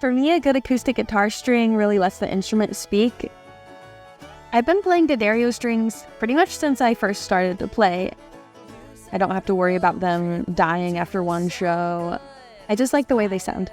For me, a good acoustic guitar string really lets the instrument speak. I've been playing D'Addario strings pretty much since I first started to play. I don't have to worry about them dying after one show. I just like the way they sound.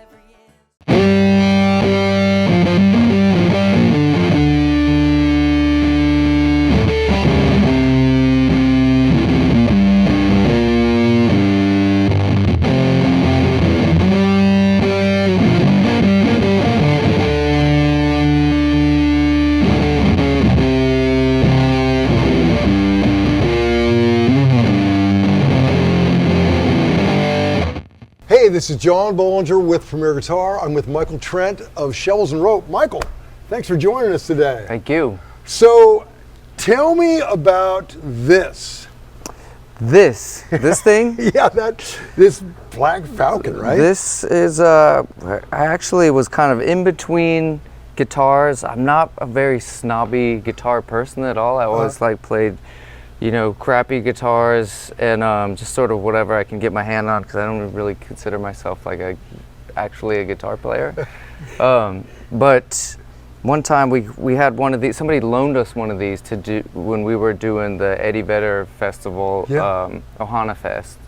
Hey, this is John Bohlinger with Premier Guitar. I'm with Michael Trent of Shovels and Rope. Michael, thanks for joining us today. Thank you. So, tell me about this. This thing? Yeah, this black Falcon, right? This is, I actually was kind of in between guitars. I'm not a very snobby guitar person at all. I always played, you know, crappy guitars and just sort of whatever I can get my hand on, because I don't really consider myself like actually a guitar player. But one time we had one of these, somebody loaned us one of these to do when we were doing the Eddie Vedder Festival, Ohana Fest.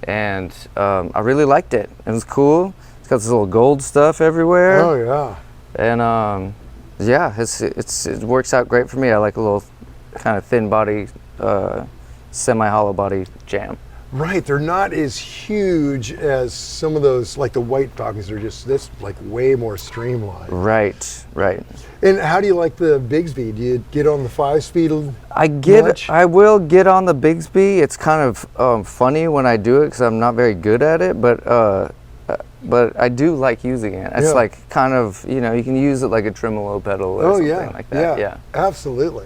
And I really liked it. It was cool. It's got this little gold stuff everywhere. Oh yeah. And yeah, it works out great for me. I like a little kind of thin body, semi-hollow body jam. Right, they're not as huge as some of those, like the white Falcons. They're just this, like, way more streamlined. Right, right. And how do you like the Bigsby? Do you get on the 5-speed much? I will get on the Bigsby. It's kind of funny when I do it because I'm not very good at it, but I do like using it. It's like kind of, you know, you can use it like a tremolo pedal or something like that. Yeah, absolutely.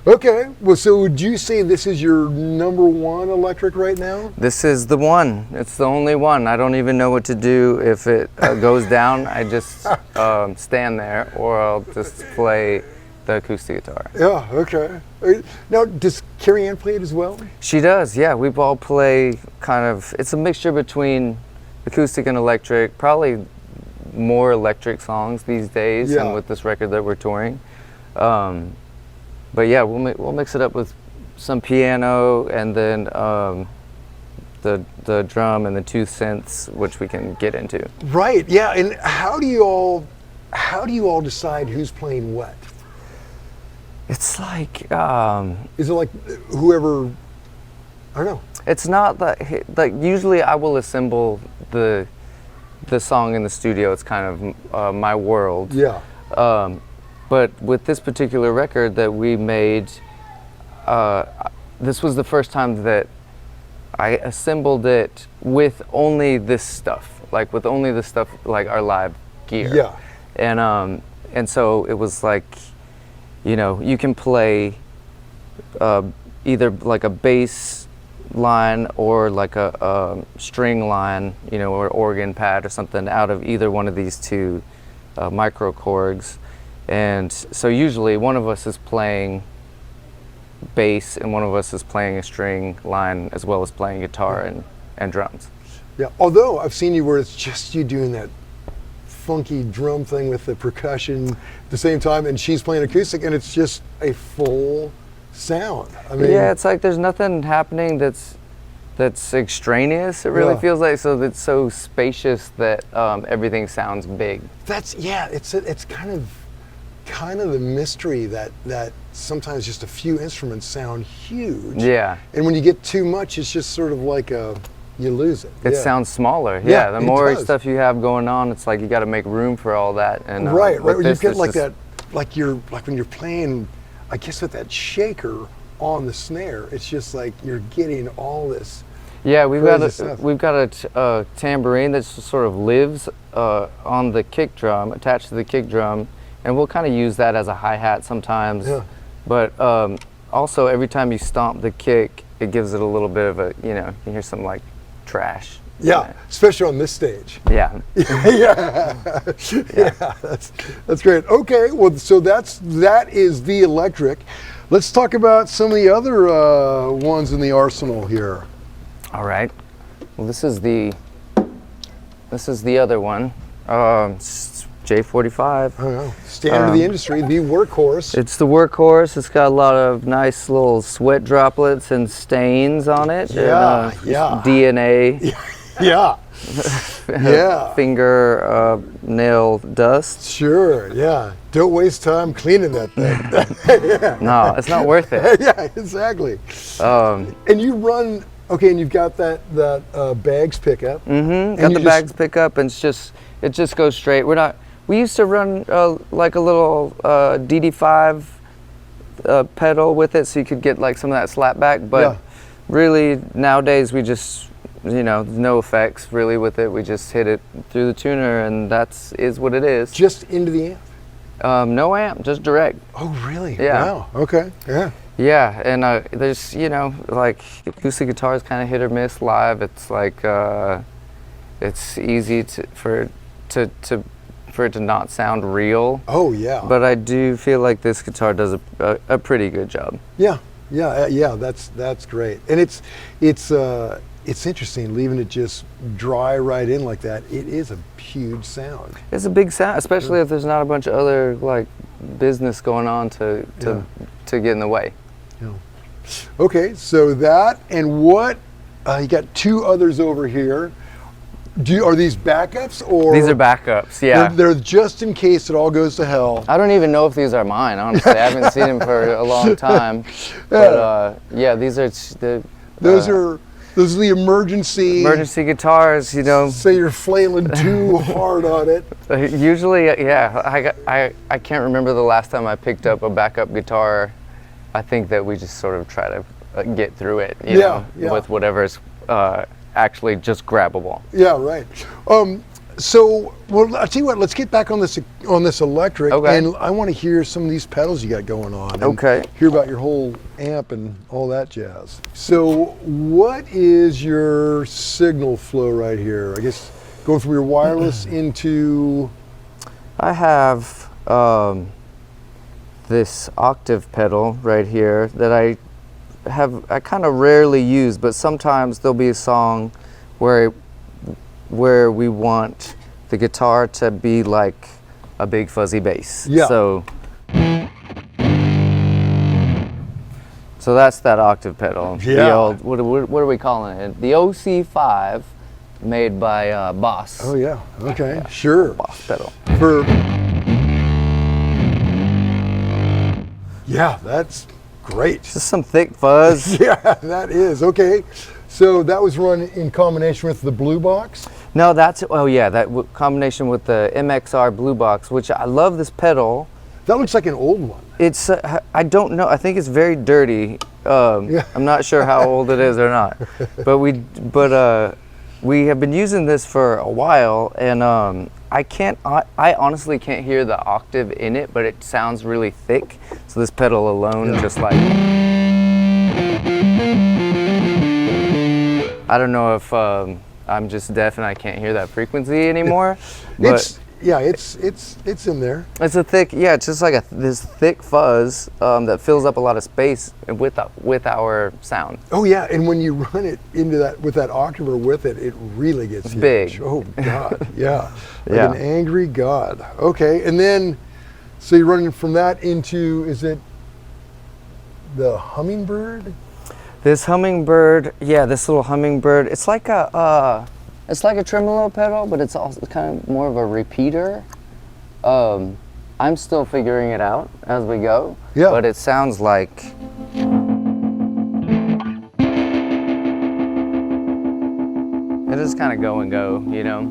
Okay, well, so would you say this is your #1 electric right now? This is the one. It's the only one. I don't even know what to do if it goes down. I just stand there, or I'll just play the acoustic guitar. Yeah, okay. Now, does Cary play it as well? She does, yeah. We all play kind of, it's a mixture between acoustic and electric, probably more electric songs these days, and with this record that we're touring. But yeah, we'll mix it up with some piano and then the drum and the 2 synths, which we can get into. Right. Yeah. And how do you all decide who's playing what? It's like is it like whoever? I don't know. It's not like usually I will assemble the song in the studio. It's kind of my world. Yeah. But with this particular record that we made, this was the first time that I assembled it with only this stuff, like with only the stuff like our live gear. Yeah. And so it was like, you know, you can play either like a bass line or like a string line, you know, or organ pad or something out of either one of these two microKORGs. And so usually one of us is playing bass and one of us is playing a string line as well as playing guitar and drums. Yeah, although I've seen you where it's just you doing that funky drum thing with the percussion at the same time, and she's playing acoustic, and it's just a full sound. I mean, yeah, it's like there's nothing happening that's extraneous. It really feels like, so it's so spacious that everything sounds big. That's it's kind of the mystery that sometimes just a few instruments sound huge. Yeah. And when you get too much, it's just sort of like you lose it. It sounds smaller. Yeah. The more stuff you have going on, it's like you got to make room for all that. And right. You get like that, like when you're playing, I guess with that shaker on the snare, it's just like you're getting all this. Yeah, we've got a tambourine that sort of lives on the kick drum, attached to the kick drum. And we'll kind of use that as a hi-hat sometimes. Yeah. But also every time you stomp the kick, it gives it a little bit of a, you know, you hear some like trash. Yeah, especially on this stage. Yeah. Yeah, that's great. Okay, well, so that is the electric. Let's talk about some of the other ones in the arsenal here. All right. Well, this is the other one. J-45. Oh, no. Standard of the industry, the workhorse. It's the workhorse. It's got a lot of nice little sweat droplets and stains on it. Yeah, and, yeah. DNA. Yeah. Yeah. Finger nail dust. Sure, yeah. Don't waste time cleaning that thing. Yeah. No, it's not worth it. Yeah, exactly. Um, And you run, okay, and you've got that bags pickup. got the bags pickup, and it just goes straight. We used to run like a little DD5 pedal with it, so you could get like some of that slap back. But really, nowadays we just, no effects really with it. We just hit it through the tuner, and is what it is. Just into the amp? No amp, just direct. Oh, really? Yeah. Wow. Okay. Yeah. Yeah, and there's like acoustic guitars kind of hit or miss live. It's like it's easy for it to not sound real. Oh, yeah. But I do feel like this guitar does a pretty good job. Yeah. That's great. And it's interesting leaving it just dry right in like that. It is a huge sound. It's a big sound, especially if there's not a bunch of other like business going on to get in the way. Yeah. Okay, so that, and what you got two others over here. Are these backups or? These are backups, yeah. They're just in case it all goes to hell. I don't even know if these are mine, honestly. I haven't seen them for a long time. But yeah, these are Those are the emergency guitars, Say you're flailing too hard on it. Usually, yeah. I can't remember the last time I picked up a backup guitar. I think that we just sort of try to get through it, with whatever's actually just grabbable. Yeah, right. So, well, I'll tell you what. Let's get back on this electric, and I want to hear some of these pedals you got going on. And hear about your whole amp and all that jazz. So, what is your signal flow right here? I guess going from your wireless into. I have this octave pedal right here that I kind of rarely use, but sometimes there'll be a song where we want the guitar to be like a big fuzzy bass. Yeah. So that's that octave pedal. Yeah. The old, what are we calling it? The OC5, made by Boss. Oh yeah. Okay. Yeah. Sure. Boss pedal. Yeah, that's great. Just some thick fuzz. Yeah, that is. Okay. So that was run in combination with the blue box? No, that combination with the MXR blue box, which I love this pedal. That looks like an old one. It's, I don't know, I think it's very dirty. I'm not sure how old it is or not. But we have been using this for a while, and I honestly can't hear the octave in it, but it sounds really thick. So this pedal alone, just like, I don't know if I'm just deaf and I can't hear that frequency anymore. But it's in there. It's a thick, it's just like this thick fuzz that fills up a lot of space with our sound. Oh yeah, and when you run it into that with that octave or with it, it really gets huge. Big. Oh God, yeah, like an angry god. Okay, and then so you're running from that into, is it the hummingbird? This hummingbird, this little hummingbird. It's like a tremolo pedal, but it's also kind of more of a repeater. I'm still figuring it out as we go. Yeah. But it sounds like. It is kind of go and go, Yeah.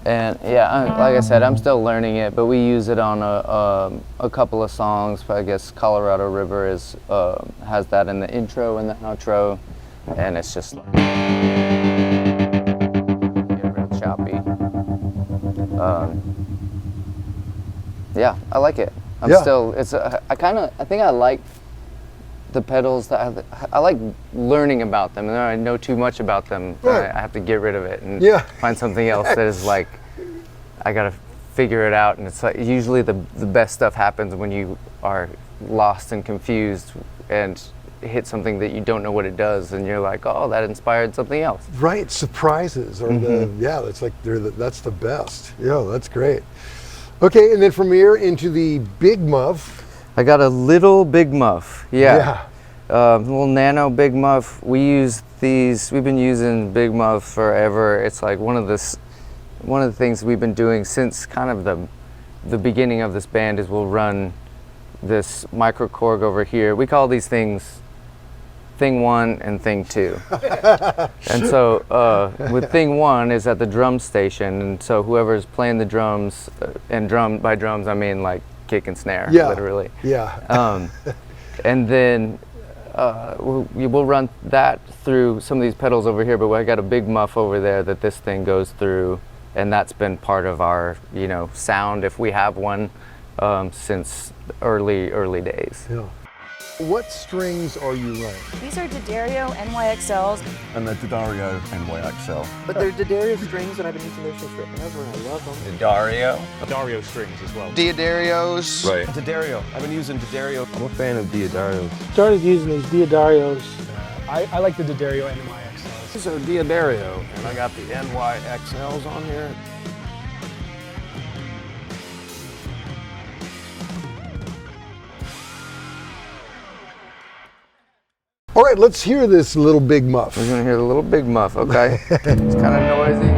And like I said, I'm still learning it, but we use it on a couple of songs. I guess Colorado River has that in the intro and the outro, and it's just like get real choppy. I like it. I think I like the pedals that I like learning about them, and then I know too much about them. Right. I have to get rid of it and find something else that is like, I gotta figure it out. And it's like usually the best stuff happens when you are lost and confused, and hit something that you don't know what it does, and you're like, oh, that inspired something else. Right, surprises are that's like that's the best. Yeah, that's great. Okay, and then from here into the big Muff. I got a little big Muff. Yeah. Little Nano big Muff. We use these. We've been using big Muff forever. It's like one of the things we've been doing since kind of the beginning of this band is we'll run this microKORG over here. We call these things Thing 1 and Thing 2. And so with Thing 1 is at the drum station, and so whoever's playing the drums, and by drums I mean like kick and snare, literally. Yeah. And then we'll run that through some of these pedals over here, but I got a big Muff over there that this thing goes through, and that's been part of our, you know, sound, if we have one, since early days. Yeah. What strings are you running? These are D'Addario NYXLs. And the D'Addario NYXL. But they're D'Addario strings, and I've been using those strings forever, and I love them. D'Addario strings as well. D'Addarios. Right. D'Addario. I've been using D'Addario. I'm a fan of D'Addario. Started using these D'Addarios. I like the D'Addario NYXLs. These are D'Addario, and I got the NYXLs on here. All right, let's hear this little big Muff. We're gonna hear the little big Muff, okay? It's kind of noisy.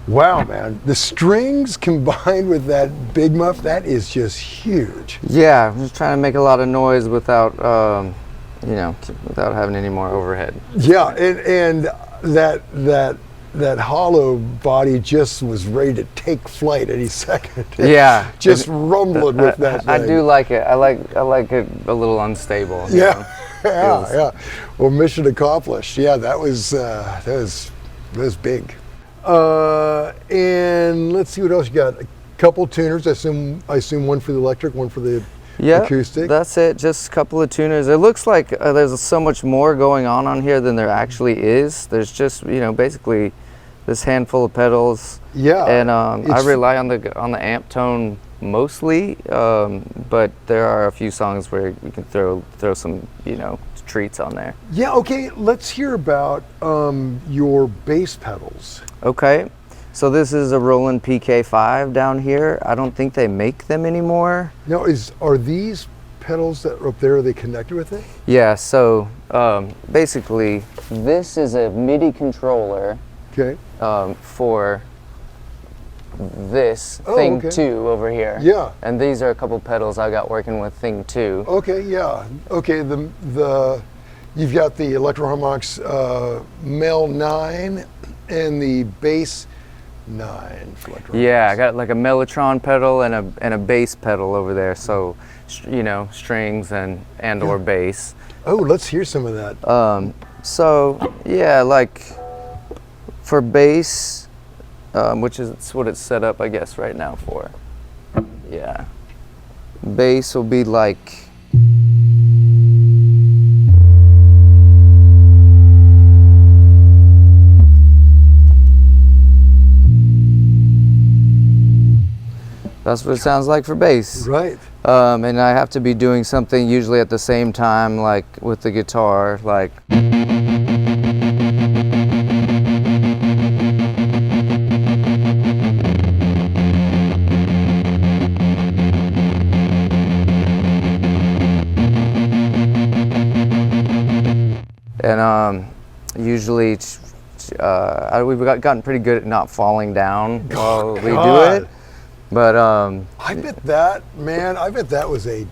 Wow, man. The strings combined with that big Muff, that is just huge. Yeah, I'm just trying to make a lot of noise without, you know, without having any more overhead. Yeah, and that hollow body just was ready to take flight any second. Yeah. Just rumbling with that thing. I do like it. I like it a little unstable. Yeah. Yeah. Well, mission accomplished. Yeah, that was big. And let's see what else you got. A couple tuners. I assume one for the electric, one for the acoustic. That's it. Just a couple of tuners. It looks like there's so much more going on here than there actually is. There's just, you know, basically this handful of pedals. Yeah. And I rely on the amp tone mostly, but there are a few songs where you can throw some, you know, treats on there. Yeah. Okay. Let's hear about your bass pedals. Okay. So this is a Roland PK5 down here. I don't think they make them anymore. Now, are these pedals that are up there, are they connected with it? Yeah, so basically this is a MIDI controller for this Thing 2 over here. Yeah. And these are a couple pedals I got working with Thing 2. Okay, yeah. Okay, you've got the Electro-Harmonix Mel 9 and the bass 9 for Electro-Harmonix. Yeah, I got like a Mellotron pedal and a bass pedal over there, so you know, strings and or bass. Oh, let's hear some of that. So yeah, like for bass, which is what it's set up, I guess, right now for. Yeah, bass will be like. That's what it sounds like for bass. Right. And I have to be doing something usually at the same time, like with the guitar, like. And usually we've gotten pretty good at not falling down while we do it. But I bet that was a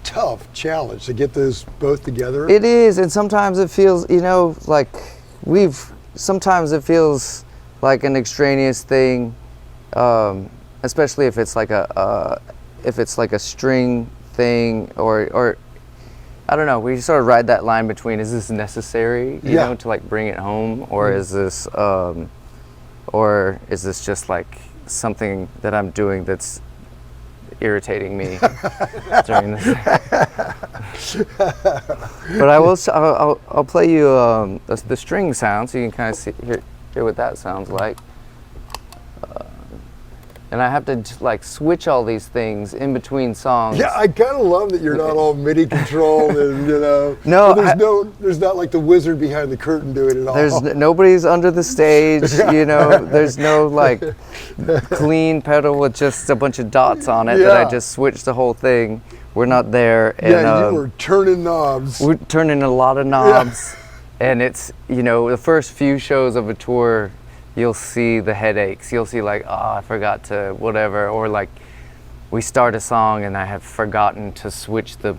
tough challenge to get those both together. It is, and sometimes it feels, you know, like sometimes it feels like an extraneous thing, especially if it's like a string thing or I don't know. We sort of ride that line between, is this necessary, you know, to like bring it home, or is this just like something that I'm doing that's irritating me during this. But I'll play you the string sound so you can kind of hear what that sounds like. And I have to like switch all these things in between songs. Yeah, I kind of love that you're not all MIDI controlled and No, there's not like the wizard behind the curtain doing it all. There's nobody's under the stage, there's no like clean pedal with just a bunch of dots on it that I just switched the whole thing. We're not there. And, you were turning knobs. We're turning a lot of knobs, and it's, the first few shows of a tour, you'll see the headaches. You'll see like, I forgot to whatever, or like we start a song and I have forgotten to switch the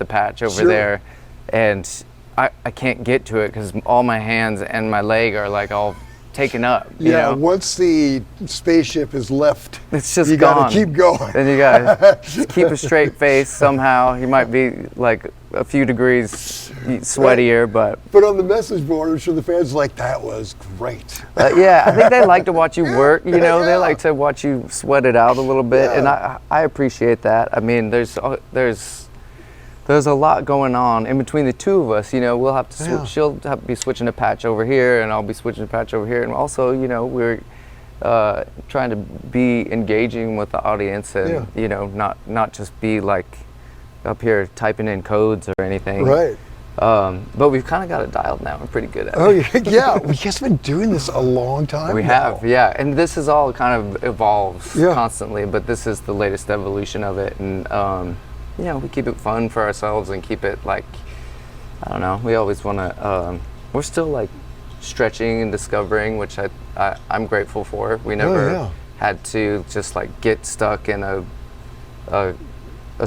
patch over there, and I can't get to it because all my hands and my leg are like all taken up. Once the spaceship is left, it's just you gotta keep going. And you gotta keep a straight face somehow. You might be like a few degrees sweatier, but on the message board, I'm sure the fans are like, that was great. I think they like to watch you work. They like to watch you sweat it out a little bit, and I appreciate that. I mean, there's a lot going on in between the two of us. We'll have to switch. She'll have to be switching a patch over here, and I'll be switching a patch over here. And also, we're trying to be engaging with the audience, and not just be like up here typing in codes or anything. Right. But we've kind of got it dialed now. We're pretty good at it. Oh yeah, we just been doing this a long time. We have, and this is all kind of evolves constantly. But this is the latest evolution of it, and we keep it fun for ourselves and keep it like, I don't know, we always want to, we're still like stretching and discovering, which I'm grateful for. We never had to just like get stuck in a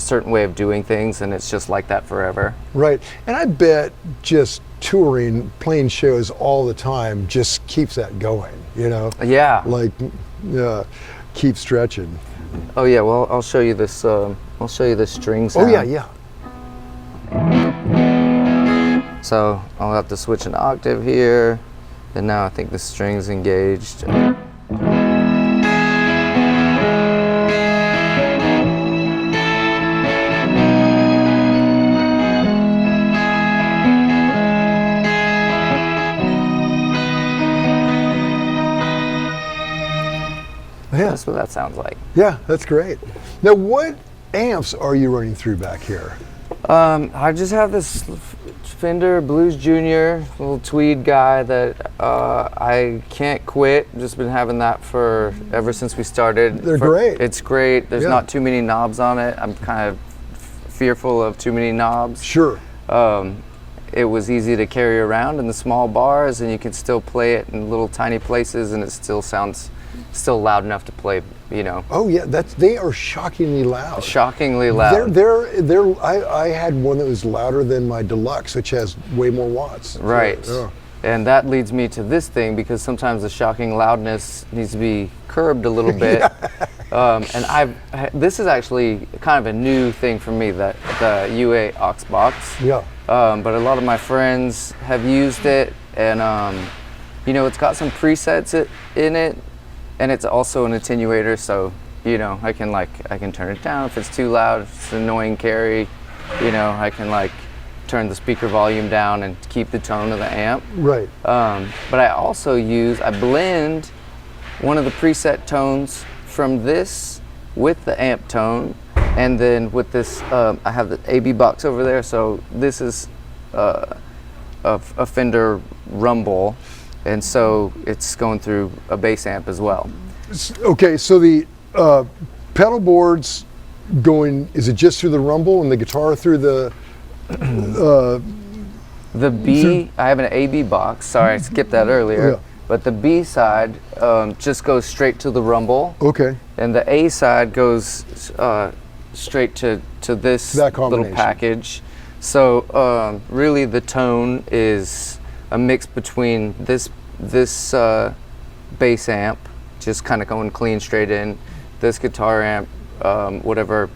certain way of doing things, and it's just like that forever. Right, and I bet just touring, playing shows all the time just keeps that going, Yeah. Like, keep stretching. Oh yeah, well, I'll show you this. I'll show you the string sound. Oh yeah. So I'll have to switch an octave here, and now I think the string's engaged. That's what that sounds like. Yeah, that's great. Now, what amps are you running through back here? I just have this Fender Blues Junior little tweed guy that I can't quit. Just been having that ever since we started. They're great. It's great. There's not too many knobs on it. I'm kind of fearful of too many knobs. Sure. It was easy to carry around in the small bars, and you can still play it in little tiny places, and it still sounds loud enough to play, Oh yeah, they are shockingly loud. Shockingly loud. I had one that was louder than my Deluxe, which has way more watts. Right. Yeah. And that leads me to this thing, because sometimes the shocking loudness needs to be curbed a little bit. And this is actually kind of a new thing for me, the UA aux box. Yeah. But a lot of my friends have used it, and it's got some presets in it. And it's also an attenuator, so I can turn it down if it's too loud, if it's annoying Cary. I can turn the speaker volume down and keep the tone of the amp. Right. But I blend one of the preset tones from this with the amp tone, and then with this, I have the AB box over there. So this is a Fender Rumble. And so it's going through a bass amp as well. Okay, so the pedal board's going, is it just through the Rumble and the guitar through the... The B, I have an AB box, sorry I skipped that earlier, but the B side just goes straight to the Rumble. Okay. And the A side goes straight to this little package. So really the tone is a mix between this bass amp, just kind of going clean straight in, this guitar amp, whatever,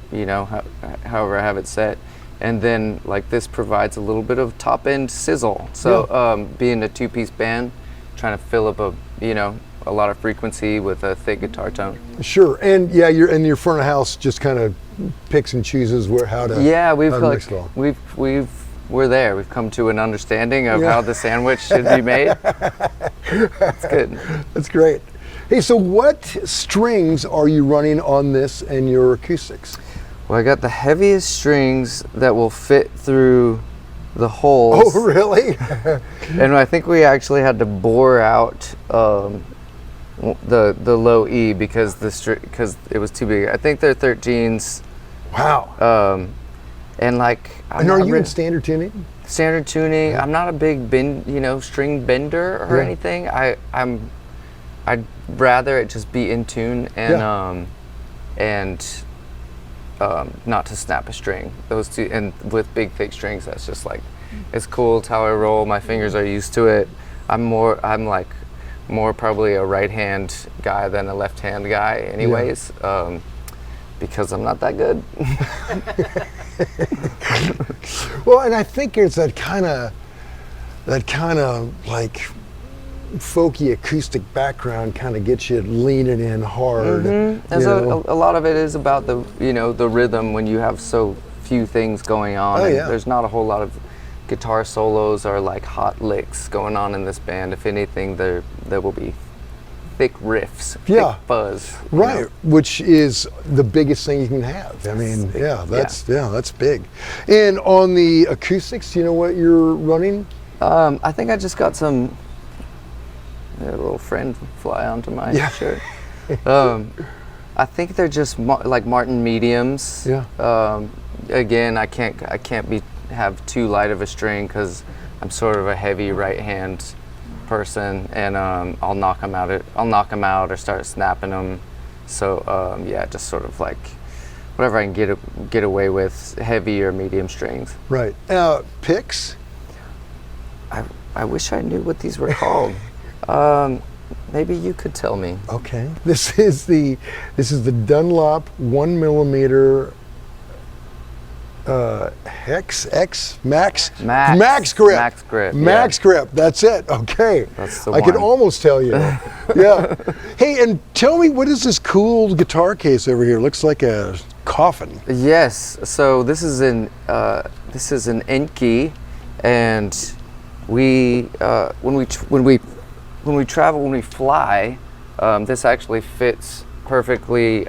however I have it set, and then this provides a little bit of top end sizzle. So being a two-piece band, trying to fill up a lot of frequency with a thick guitar tone. Sure, and yeah, your front of house just kind of picks and chooses how to. Yeah, we're there. We've come to an understanding of how the sandwich should be made. That's good. That's great. Hey, so what strings are you running on this and your acoustics? Well, I got the heaviest strings that will fit through the holes. Oh, really? And I think we actually had to bore out the low E because it was too big. I think they're 13s. Wow. And like, and are you in standard tuning? Standard tuning. Yeah. I'm not a big string bender or anything. I'd rather it just be in tune and not to snap a string. Those two, and with big thick strings, that's just like, it's cool. It's how I roll. My fingers are used to it. I'm more probably a right hand guy than a left hand guy, anyways. Because I'm not that good. Well, and I think it's that kind of like folky acoustic background kind of gets you leaning in hard. Mm-hmm. A lot of it is about the the rhythm when you have so few things going on. There's not a whole lot of guitar solos or like hot licks going on in this band. If anything, there will be thick riffs, thick fuzz. Right, which is the biggest thing you can have. I mean, that's big. And on the acoustics, do you know what you're running? I think I just got a little friend fly onto my shirt. I think they're just like Martin mediums. Yeah. Again, I can't have too light of a string because I'm sort of a heavy right hand person, and I'll knock them out or start snapping them. So just sort of like whatever I can get away with, heavy or medium strings. Right. Picks? I wish I knew what these were called. Maybe you could tell me. Okay. This is the Dunlop 1mm Hex X Max Grip. Max Grip. Max Grip. That's it. Okay. That's the I could almost tell you. Yeah. Hey, and tell me, what is this cool guitar case over here? Looks like a coffin. Yes. So this is an Enki, and we when we travel, when we fly, this actually fits perfectly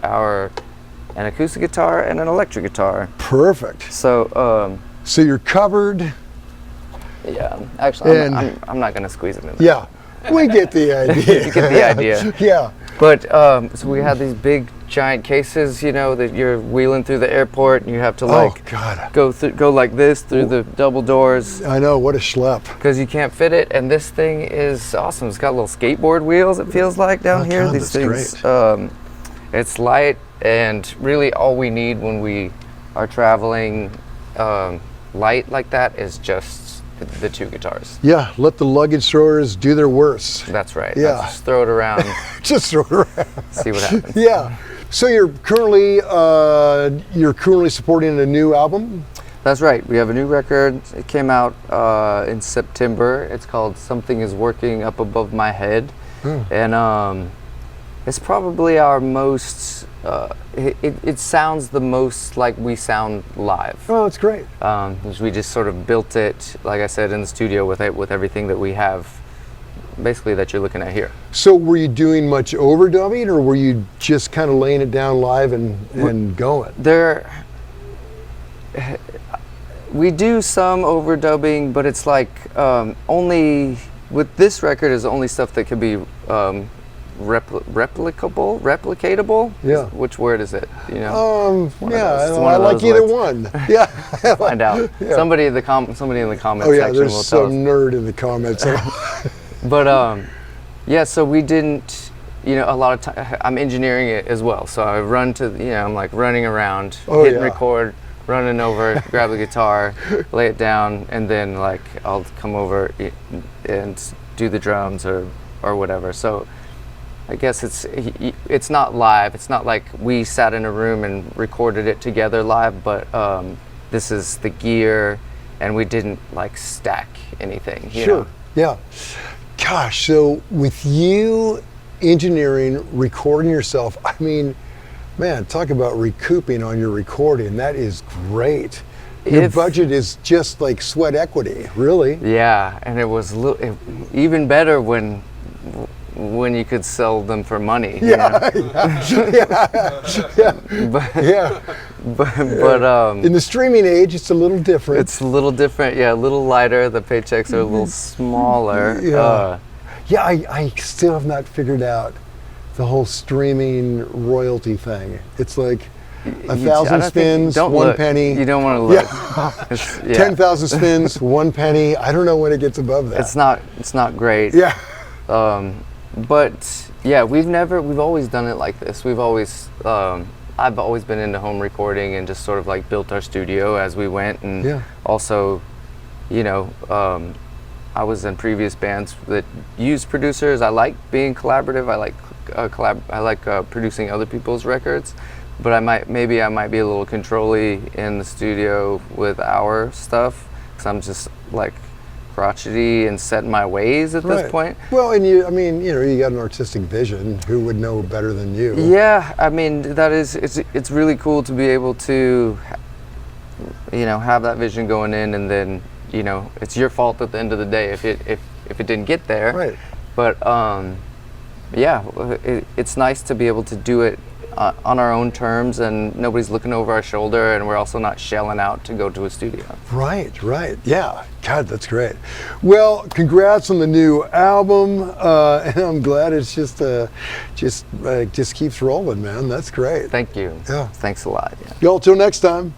an acoustic guitar and an electric guitar. Perfect. So so you're covered. Yeah, actually, I'm not gonna squeeze it in there. Yeah, we get the idea. You get the idea. Yeah. But so we have these big giant cases, that you're wheeling through the airport, and you have to go like this through the double doors. I know, what a schlep. Because you can't fit it, and this thing is awesome. It's got little skateboard wheels, it feels like, down here. God, these things. Great. It's light, and really all we need when we are traveling light like that is just the two guitars. Yeah, let the luggage throwers do their worst. That's right. Yeah. Just throw it around. Just throw it around. See what happens. Yeah. So you're currently supporting a new album? That's right. We have a new record. It came out in September. It's called Something Is Working Up Above My Head. And it's probably our most, it sounds the most like we sound live. Oh, it's great. We just sort of built it, like I said, in the studio with everything that we have, basically, that you're looking at here. So were you doing much overdubbing, or were you just kind of laying it down live and going? We do some overdubbing, but it's like only, with this record is only stuff that can be replicatable. Yeah. Which word is it? I like either one. Yeah. Find out. Yeah. Somebody in the comment section will tell us. There's some nerd in the comments. But so we didn't. A lot of time I'm engineering it as well. So I run to. I'm like running around, hitting record, running over, grab the guitar, lay it down, and then like I'll come over and do the drums or whatever. So I guess it's not live. It's not like we sat in a room and recorded it together live, but this is the gear, and we didn't like stack anything. You know? Yeah. Gosh, so with you engineering, recording yourself. I mean, man, talk about recouping on your recording. That is great. Your budget is just like sweat equity, really. Yeah, and it was even better when you could sell them for money. Yeah, But in the streaming age, it's a little different. It's a little different, yeah, a little lighter. The paychecks are a little smaller. Yeah, I still have not figured out the whole streaming royalty thing. It's like 1,000 spins, 1 penny. You don't want to look. 10,000 spins, 1 penny. I don't know when it gets above that. It's not great. Yeah. But yeah, we've always done it like this. We've always, I've always been into home recording and just sort of like built our studio as we went. And also, you know, I was in previous bands that used producers. I like being collaborative. I like producing other people's records. But I might be a little control-y in the studio with our stuff, because I'm just like crotchety and set in my ways at this point. Well, and you got an artistic vision. Who would know better than you? Yeah, I mean, it's really cool to be able to, you know, have that vision going in, and then, you know, it's your fault at the end of the day if it didn't get there. Right. But yeah, it's nice to be able to do it on our own terms, and nobody's looking over our shoulder, and we're also not shelling out to go to a studio. Right. Yeah. God, that's great. Well, congrats on the new album, and I'm glad it's just keeps rolling, man. That's great. Thank you. Yeah. Thanks a lot. Yeah. Y'all, till next time.